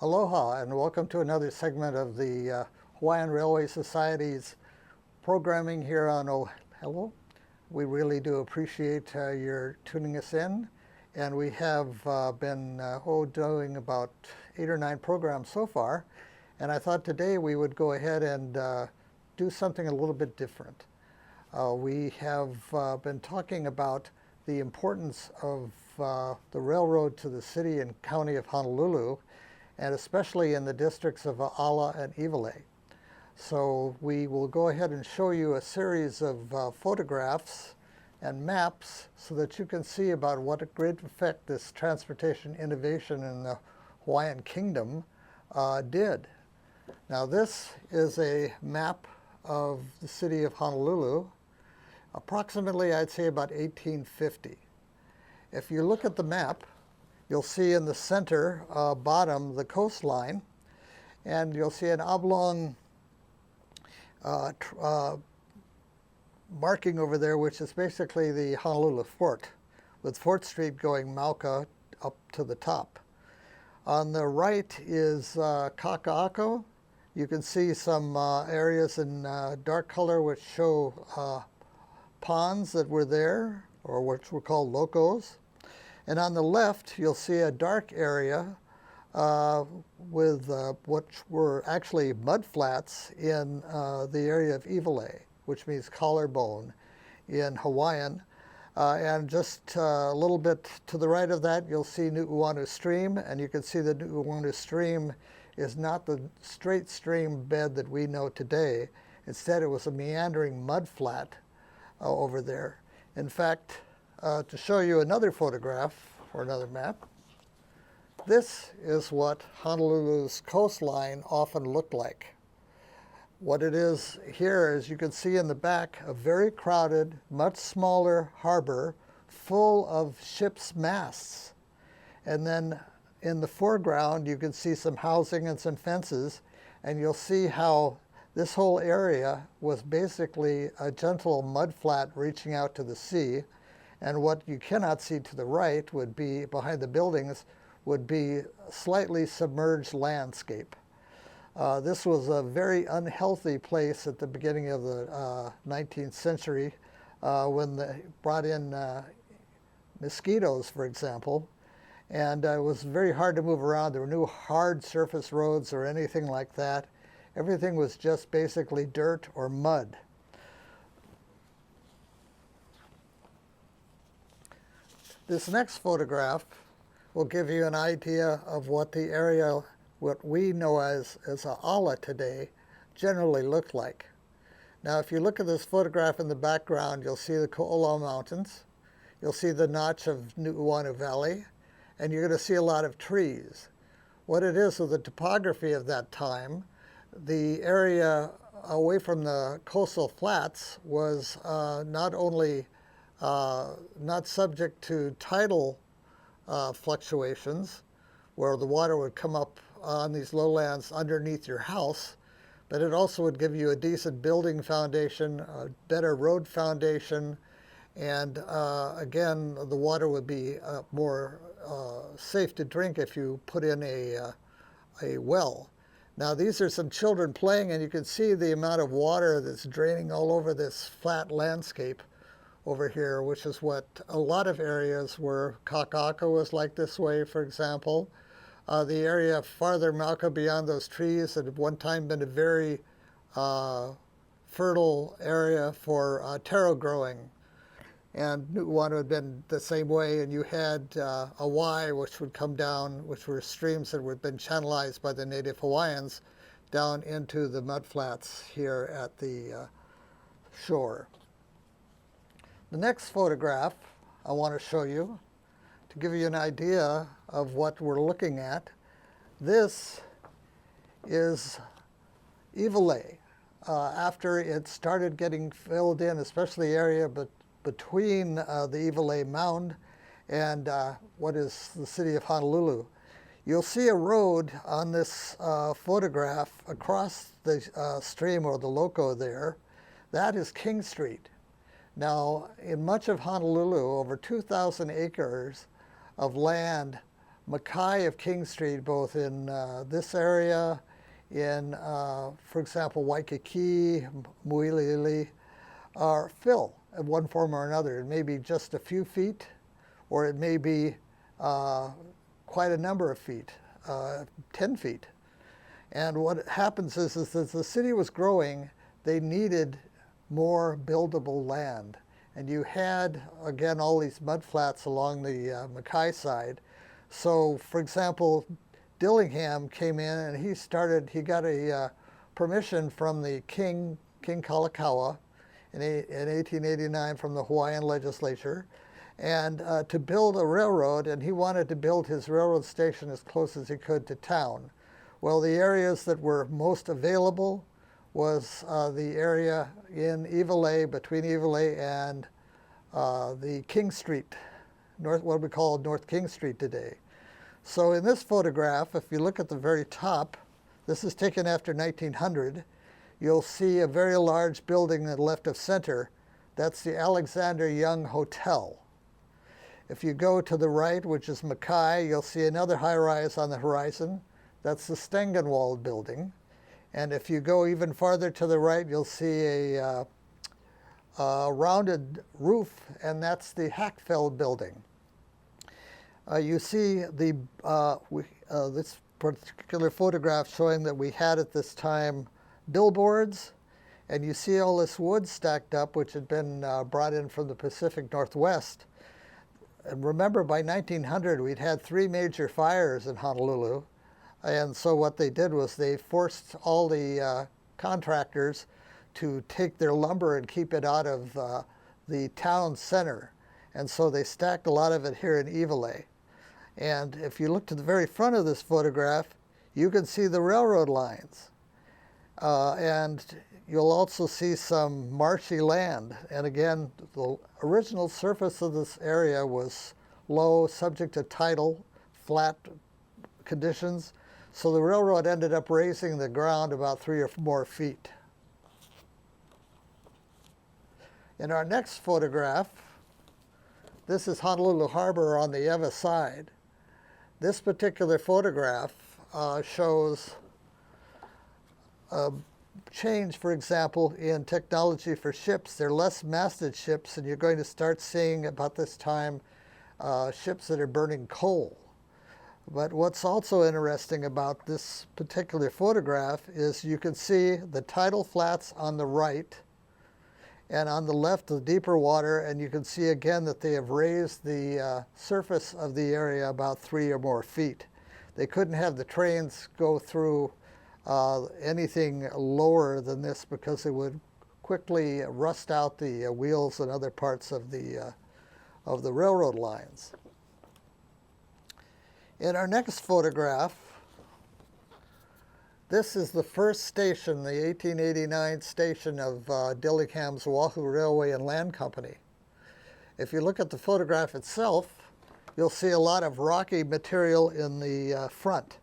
Aloha and welcome to another segment of the Hawaiian Railway Society's programming here on ʻŌlelo. We really do appreciate your tuning us in, and we have been doing about 8 or 9 programs so far, and I thought today we would go ahead and do something a little bit different. We have been talking about the importance of the railroad to the city and county of Honolulu, and especially in the districts of Aala and Iwilei. So we will go ahead and show you a series of photographs and maps so that you can see about what a great effect this transportation innovation in the Hawaiian Kingdom did. Now this is a map of the city of Honolulu, approximately I'd say about 1850. If you look at the map, you'll see in the center bottom the coastline, and you'll see an oblong marking over there, which is basically the Honolulu Fort, with Fort Street going Mauka up to the top. On the right is Kaka'ako. You can see some areas in dark color which show ponds that were there, or which were called locos. And on the left, you'll see a dark area with what were actually mud flats in the area of Iwilei, which means collarbone in Hawaiian. And just a little bit to the right of that, you'll see Nu'uanu Stream, and you can see the Nu'uanu Stream is not the straight stream bed that we know today. Instead, it was a meandering mud flat over there. In fact, to show you another photograph or another map, this is what Honolulu's coastline often looked like. What it is here is, you can see in the back, a very crowded, much smaller harbor full of ships' masts. And then in the foreground, you can see some housing and some fences, and you'll see how this whole area was basically a gentle mud flat reaching out to the sea. And what you cannot see to the right would be, behind the buildings, would be slightly submerged landscape. This was a very unhealthy place at the beginning of the 19th century when they brought in mosquitoes, for example. And it was very hard to move around. There were no hard surface roads or anything like that. Everything was just basically dirt or mud. This next photograph will give you an idea of what the area, what we know as Aala today, generally looked like. Now, if you look at this photograph in the background, you'll see the Ko'olau Mountains, you'll see the notch of Nu'uanu Valley, and you're going to see a lot of trees. What it is with the topography of that time, the area away from the coastal flats was not only not subject to tidal fluctuations, where the water would come up on these lowlands underneath your house, but it also would give you a decent building foundation, a better road foundation, and again, the water would be more safe to drink if you put in a well. Now, these are some children playing, and you can see the amount of water that's draining all over this flat landscape over here, which is what a lot of areas where Kaka'ako was like this way, for example. The area farther Mauka beyond those trees had at one time been a very fertile area for taro growing. And Nu'uanu had been the same way, and you had a Y, which would come down, which were streams that had been channelized by the native Hawaiians down into the mudflats here at the shore. The next photograph I want to show you to give you an idea of what we're looking at. This is Iwilei. After it started getting filled in, especially the area between the Iwilei Mound and what is the city of Honolulu. You'll see a road on this photograph across the stream, or the loco there. That is King Street. Now, in much of Honolulu, over 2,000 acres of land Mackay of King Street, both in this area, in, for example, Waikiki, Iwilei, are fill in one form or another. It may be just a few feet, or it may be quite a number of feet, 10 feet. And what happens is as the city was growing, they needed more buildable land. And you had, again, all these mud flats along the Mackay side. So, for example, Dillingham came in and he got a permission from the King Kalakaua in 1889 from the Hawaiian legislature, and to build a railroad, and he wanted to build his railroad station as close as he could to town. Well, the areas that were most available was the area in Iwilei, between Iwilei and the King Street, what we call North King Street today. So in this photograph, if you look at the very top, this is taken after 1900, you'll see a very large building in the left of center. That's the Alexander Young Hotel. If you go to the right, which is Mackay, you'll see another high-rise on the horizon. That's the Stengenwald building. And if you go even farther to the right, you'll see a rounded roof, and that's the Hackfeld building. You see this particular photograph showing that we had at this time billboards, and you see all this wood stacked up, which had been brought in from the Pacific Northwest. And remember, by 1900, we'd had 3 major fires in Honolulu. And so what they did was they forced all the contractors to take their lumber and keep it out of the town center. And so they stacked a lot of it here in Iwilei. And if you look to the very front of this photograph, you can see the railroad lines. And you'll also see some marshy land. And again, the original surface of this area was low, subject to tidal, flat conditions. So the railroad ended up raising the ground about 3 or more feet. In our next photograph, this is Honolulu Harbor on the Ewa side. This particular photograph shows a change, for example, in technology for ships. They're less masted ships, and you're going to start seeing about this time ships that are burning coal. But what's also interesting about this particular photograph is you can see the tidal flats on the right, and on the left, the deeper water, and you can see again that they have raised the surface of the area about 3 or more feet. They couldn't have the trains go through anything lower than this because it would quickly rust out the wheels and other parts of the railroad lines. In our next photograph, this is the first station, the 1889 station of Dillingham's Oahu Railway and Land Company. If you look at the photograph itself, you'll see a lot of rocky material in the front.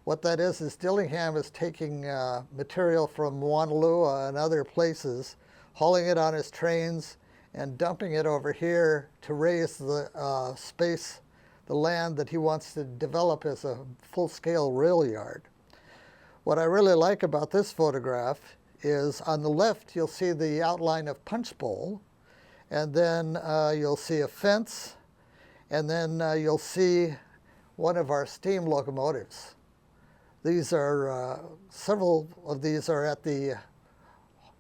What that is Dillingham is taking material from Honolulu and other places, hauling it on his trains, and dumping it over here to raise the space, the land that he wants to develop as a full-scale rail yard. What I really like about this photograph is on the left you'll see the outline of Punch Bowl, and then you'll see a fence, and then you'll see one of our steam locomotives. These are, several of these are at the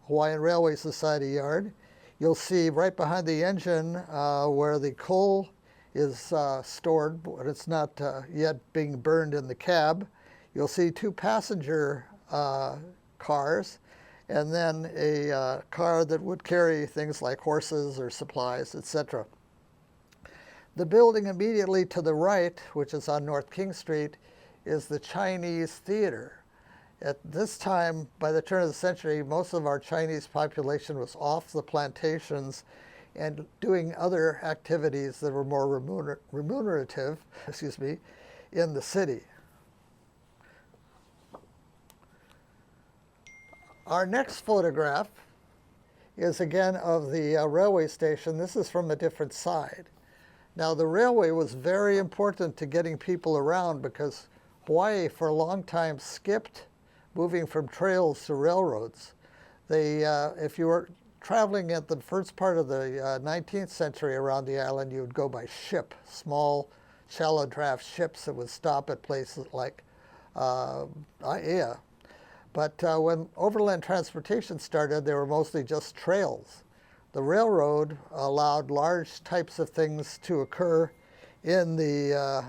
Hawaiian Railway Society yard. You'll see right behind the engine where the coal is stored, but it's not yet being burned in the cab. You'll see 2 passenger cars, and then a car that would carry things like horses or supplies, etc. The building immediately to the right, which is on North King Street, is the Chinese Theater. At this time, by the turn of the century, most of our Chinese population was off the plantations and doing other activities that were more remunerative, in the city. Our next photograph is again of the railway station. This is from a different side. Now the railway was very important to getting people around because Hawaii for a long time skipped moving from trails to railroads. If you were traveling at the first part of the 19th century around the island, you would go by ship, small shallow draft ships that would stop at places like Aiea. But when overland transportation started, they were mostly just trails. The railroad allowed large types of things to occur in the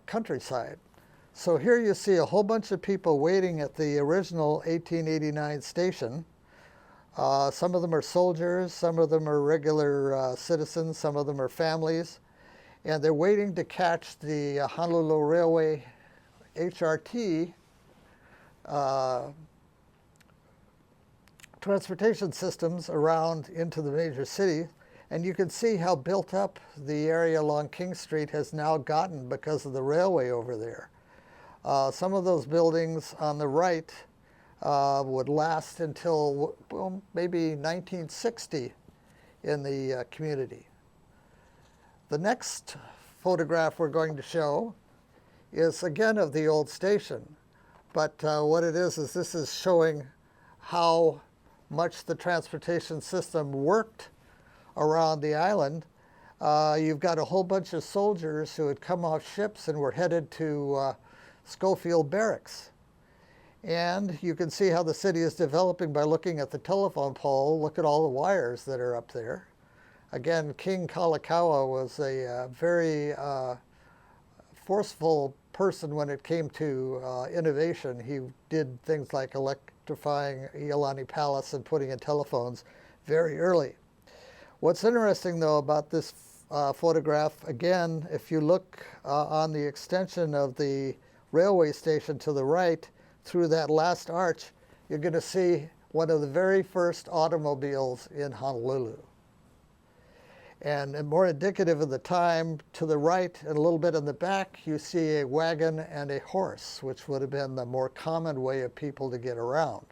countryside. So here you see a whole bunch of people waiting at the original 1889 station. Some of them are soldiers, some of them are regular citizens, some of them are families, and they're waiting to catch the Honolulu Railway HRT transportation systems around into the major city. And you can see how built up the area along King Street has now gotten because of the railway over there. Some of those buildings on the right would last until maybe 1960 in the community. The next photograph we're going to show is again of the old station. But what it is this is showing how much the transportation system worked around the island. You've got a whole bunch of soldiers who had come off ships and were headed to Schofield Barracks. And you can see how the city is developing by looking at the telephone pole. Look at all the wires that are up there. Again, King Kalakaua was a very forceful person when it came to innovation. He did things like electrifying Iolani Palace and putting in telephones very early. What's interesting, though, about this photograph, again, if you look on the extension of the railway station to the right through that last arch, you're going to see one of the very first automobiles in Honolulu. And more indicative of the time, to the right and a little bit in the back, you see a wagon and a horse, which would have been the more common way of people to get around.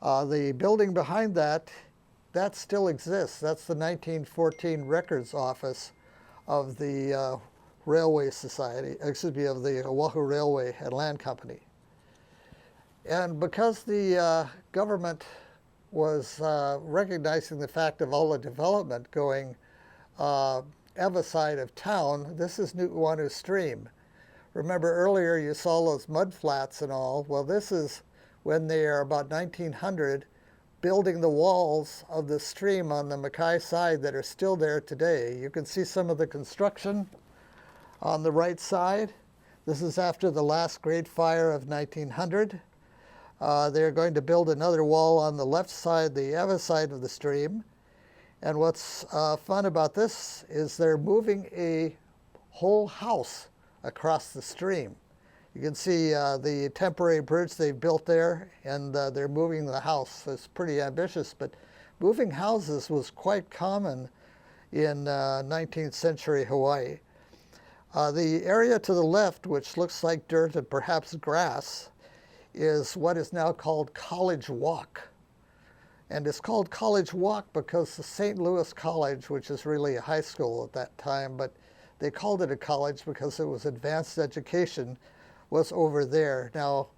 The building behind that still exists. That's the 1914 records office of the Railway Society, excuse me, of the Oahu Railway and Land Company. And because the government was recognizing the fact of all the development going Ewa side of town, this is Nu'uanu Stream. Remember earlier you saw those mud flats and all. Well, this is when they are about 1900 building the walls of the stream on the Mackay side that are still there today. You can see some of the construction on the right side. This is after the last Great Fire of 1900. They're going to build another wall on the left side, the Ewa side of the stream. And what's fun about this is they're moving a whole house across the stream. You can see the temporary bridge they built there, and they're moving the house. It's pretty ambitious, but moving houses was quite common in 19th century Hawaii. The area to the left, which looks like dirt and perhaps grass, is what is now called College Walk. And it's called College Walk because the St. Louis College, which is really a high school at that time, but they called it a college because it was advanced education, was over there. Now,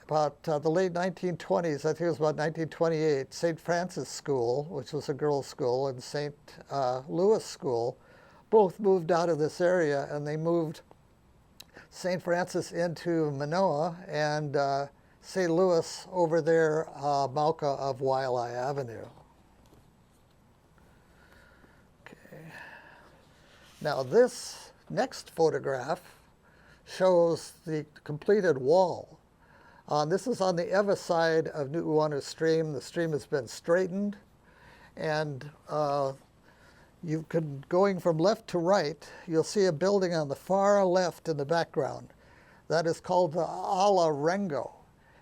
about the late 1920s, I think it was about 1928, St. Francis School, which was a girls' school, and St. Louis School, both moved out of this area, and they moved St. Francis into Manoa and St. Louis over there, Mauka of Waialae Avenue. Okay. Now this next photograph shows the completed wall. This is on the Ewa side of Nu'uanu Stream. The stream has been straightened, and you can, going from left to right, you'll see a building on the far left in the background. That is called the Aala Rengo,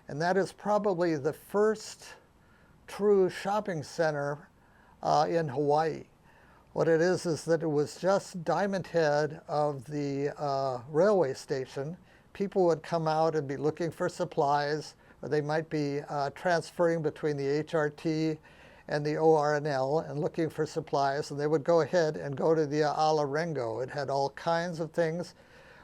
and that is probably the first true shopping center in Hawaii. What it is that it was just Diamond Head of the railway station. People would come out and be looking for supplies, or they might be transferring between the HRT and the ORNL and looking for supplies, and they would go ahead and go to the Aala Rengo. It had all kinds of things.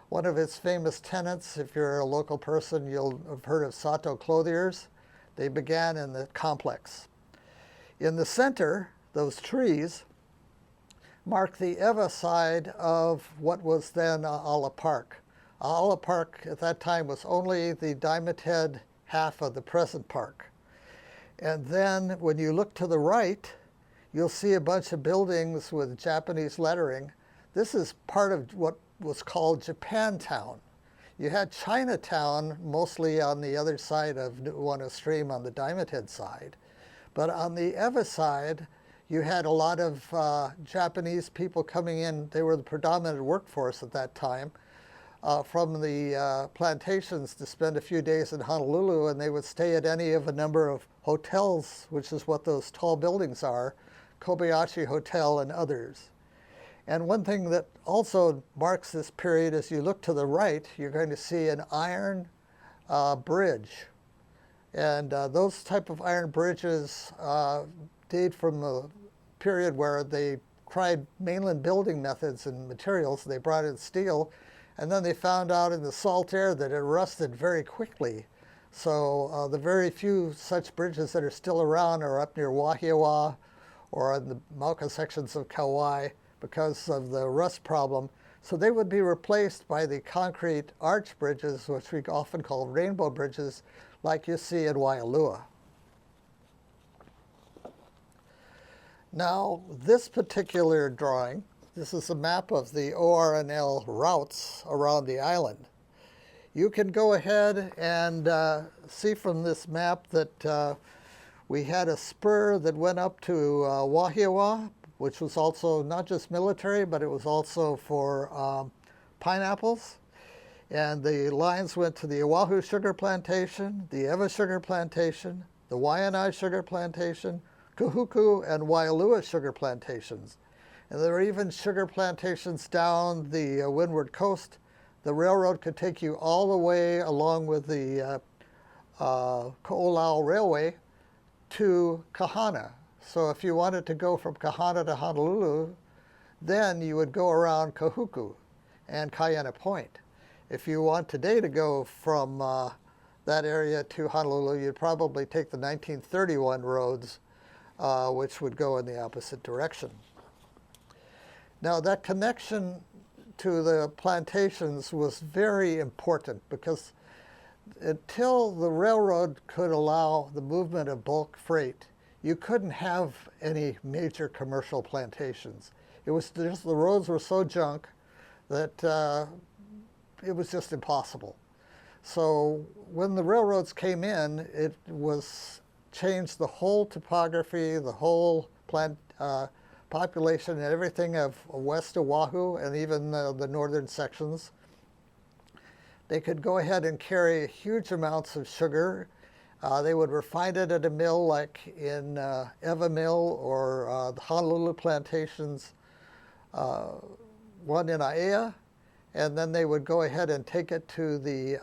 One of its famous tenants, if you're a local person, you'll have heard of Sato Clothiers. They began in the complex. In the center, those trees mark the Ewa side of what was then Aala Park. Aala Park at that time was only the Diamond Head half of the present park. And then when you look to the right, you'll see a bunch of buildings with Japanese lettering. This is part of what was called Japantown. You had Chinatown mostly on the other side of Nu'uanu Stream on the Diamond Head side. But on the Ewa side, you had a lot of Japanese people coming in. They were the predominant workforce at that time from the plantations to spend a few days in Honolulu, and they would stay at any of a number of hotels, which is what those tall buildings are, Kobayashi Hotel and others. And one thing that also marks this period, as you look to the right, you're going to see an iron bridge. And those type of iron bridges date from the period where they tried mainland building methods and materials. They brought in steel, and then they found out in the salt air that it rusted very quickly. So the very few such bridges that are still around are up near Wahiawa or in the Mauka sections of Kauai because of the rust problem. So they would be replaced by the concrete arch bridges, which we often call rainbow bridges, like you see in Waialua. Now, this particular drawing, this is a map of the ORNL routes around the island. You can go ahead and see from this map that we had a spur that went up to Wahiawa, which was also not just military, but it was also for pineapples. And the lines went to the Oahu sugar plantation, the Ewa sugar plantation, the Waianae sugar plantation, Kahuku and Waialua sugar plantations. And there were even sugar plantations down the windward coast. The railroad could take you all the way along with the Ko'olau Railway to Kahana. So if you wanted to go from Kahana to Honolulu, then you would go around Kahuku and Kaiana Point. If you want today to go from that area to Honolulu, you'd probably take the 1931 roads, which would go in the opposite direction. Now, that connection to the plantations was very important because until the railroad could allow the movement of bulk freight, you couldn't have any major commercial plantations. It was just, the roads were so junk that it was just impossible. So when the railroads came in, it was changed the whole topography, the whole population and everything of West Oahu and even the northern sections. They could go ahead and carry huge amounts of sugar. They would refine it at a mill like in Ewa Mill or the Honolulu plantations, one in Aiea, and then they would go ahead and take it to the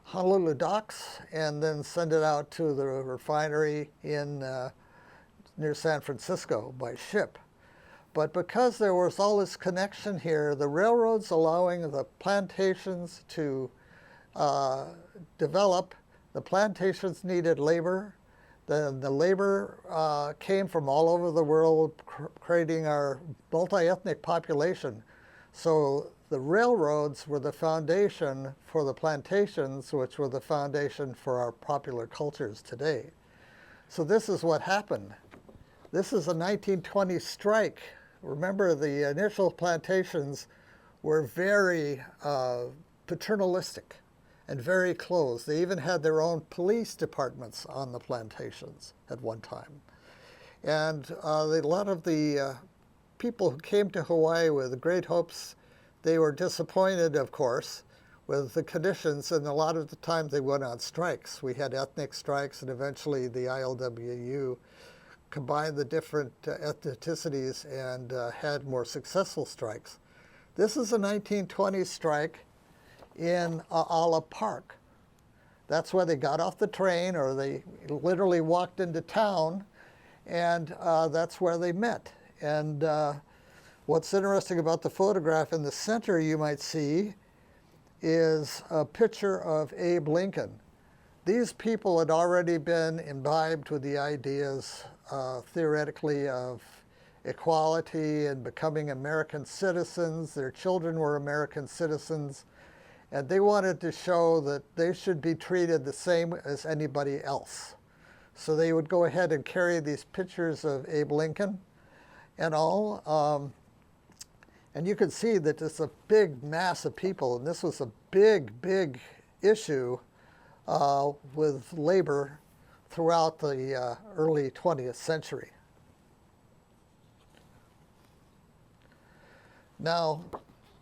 Honolulu docks and then send it out to the refinery in near San Francisco by ship. But because there was all this connection here, the railroads allowing the plantations to develop, the plantations needed labor. The labor came from all over the world, creating our multi-ethnic population. So the railroads were the foundation for the plantations, which were the foundation for our popular cultures today. So this is what happened. This is a 1920 strike. Remember, the initial plantations were very paternalistic and very closed. They even had their own police departments on the plantations at one time. And a lot of the people who came to Hawaii with great hopes, they were disappointed, of course, with the conditions, and a lot of the time they went on strikes. We had ethnic strikes, and eventually the ILWU combined the different ethnicities and had more successful strikes. This is a 1920 strike in Aala Park. That's where they got off the train, or they literally walked into town, and that's where they met. And what's interesting about the photograph in the center you might see is a picture of Abe Lincoln. These people had already been imbibed with the ideas theoretically of equality and becoming American citizens. Their children were American citizens, and they wanted to show that they should be treated the same as anybody else. So they would go ahead and carry these pictures of Abe Lincoln and all. And you can see that it's a big mass of people, and this was a big, big issue with labor throughout the early 20th century. Now,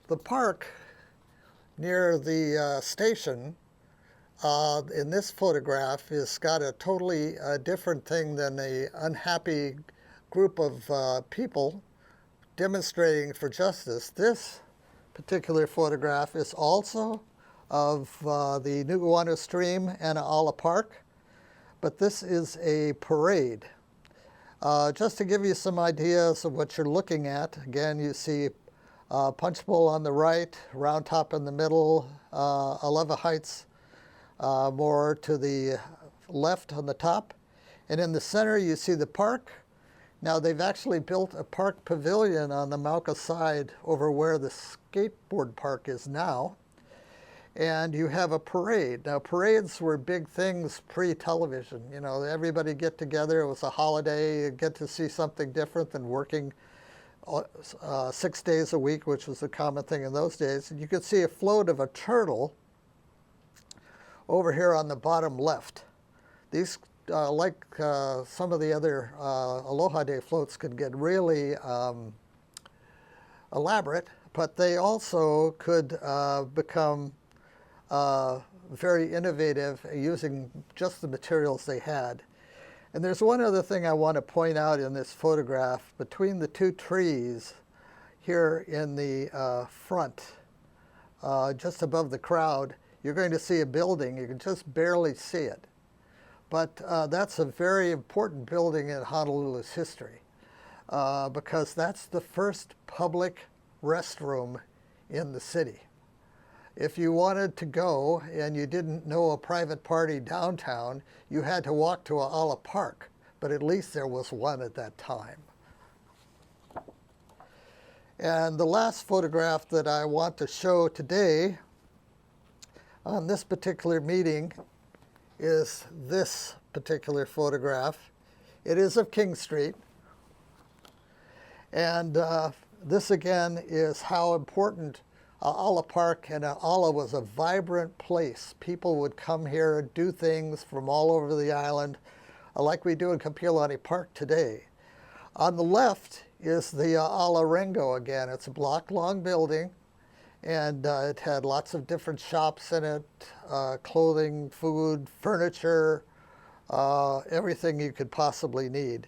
the park near the station in this photograph has got a totally different thing than an unhappy group of people demonstrating for justice. This particular photograph is also of the Nu'uanu Stream and Aala Park, but this is a parade. Just to give you some ideas of what you're looking at, again, you see Punch Bowl on the right, Round Top in the middle, Aleva Heights more to the left on the top, and in the center you see the park. Now they've actually built a park pavilion on the Mauka side over where the skateboard park is now, and you have a parade. Now parades were big things pre-television. You know, everybody get together, it was a holiday, you get to see something different than working 6 days a week, which was a common thing in those days. And you could see a float of a turtle over here on the bottom left. These, like some of the other Aloha Day floats, could get really elaborate, but they also could become very innovative using just the materials they had. And there's one other thing I want to point out in this photograph. Between the two trees here in the front, just above the crowd, you're going to see a building. You can just barely see it. But that's a very important building in Honolulu's history because that's the first public restroom in the city. If you wanted to go and you didn't know a private party downtown, you had to walk to Aala Park, but at least there was one at that time. And the last photograph that I want to show today on this particular meeting is this particular photograph. It is of King Street. And this again is how important Aala Park and Aala was a vibrant place. People would come here and do things from all over the island, like we do in Kapiolani Park today. On the left is the Aala Rengo again. It's a block-long building, and it had lots of different shops in it, clothing, food, furniture, everything you could possibly need.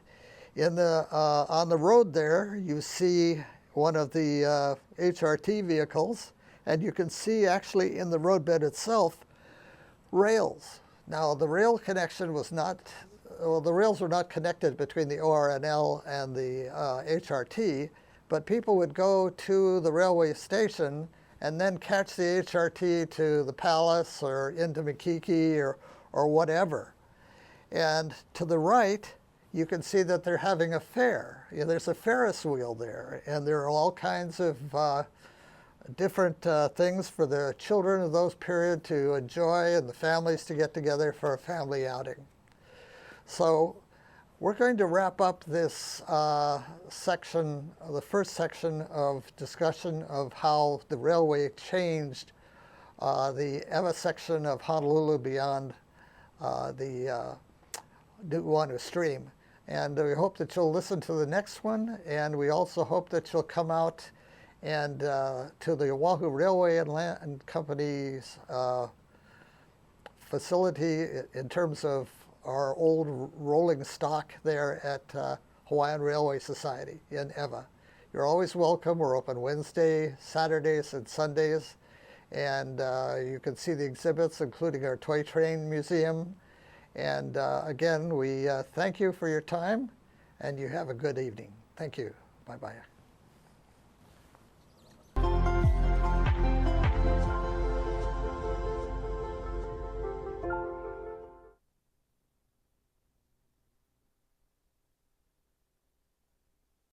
In the, on the road there, you see one of the HRT vehicles, and you can see actually in the roadbed itself rails. Now the rail connection was not, well, the rails were not connected between the ORNL and the HRT, but people would go to the railway station and then catch the HRT to the palace or into Makiki or whatever. And to the right, you can see that they're having a fair. You know, there's a Ferris wheel there, and there are all kinds of different things for the children of those period to enjoy and the families to get together for a family outing. So we're going to wrap up this section, the first section of discussion of how the railway changed the Ewa section of Honolulu beyond the Nu'uanu Stream. And we hope that you'll listen to the next one, and we also hope that you'll come out and to the Oahu Railway and Land Company's facility in terms of our old rolling stock there at Hawaiian Railway Society in Ewa. You're always welcome. We're open Wednesday, Saturdays, and Sundays. And you can see the exhibits, including our toy train museum. And again, we thank you for your time, and you have a good evening. Thank you. Bye-bye.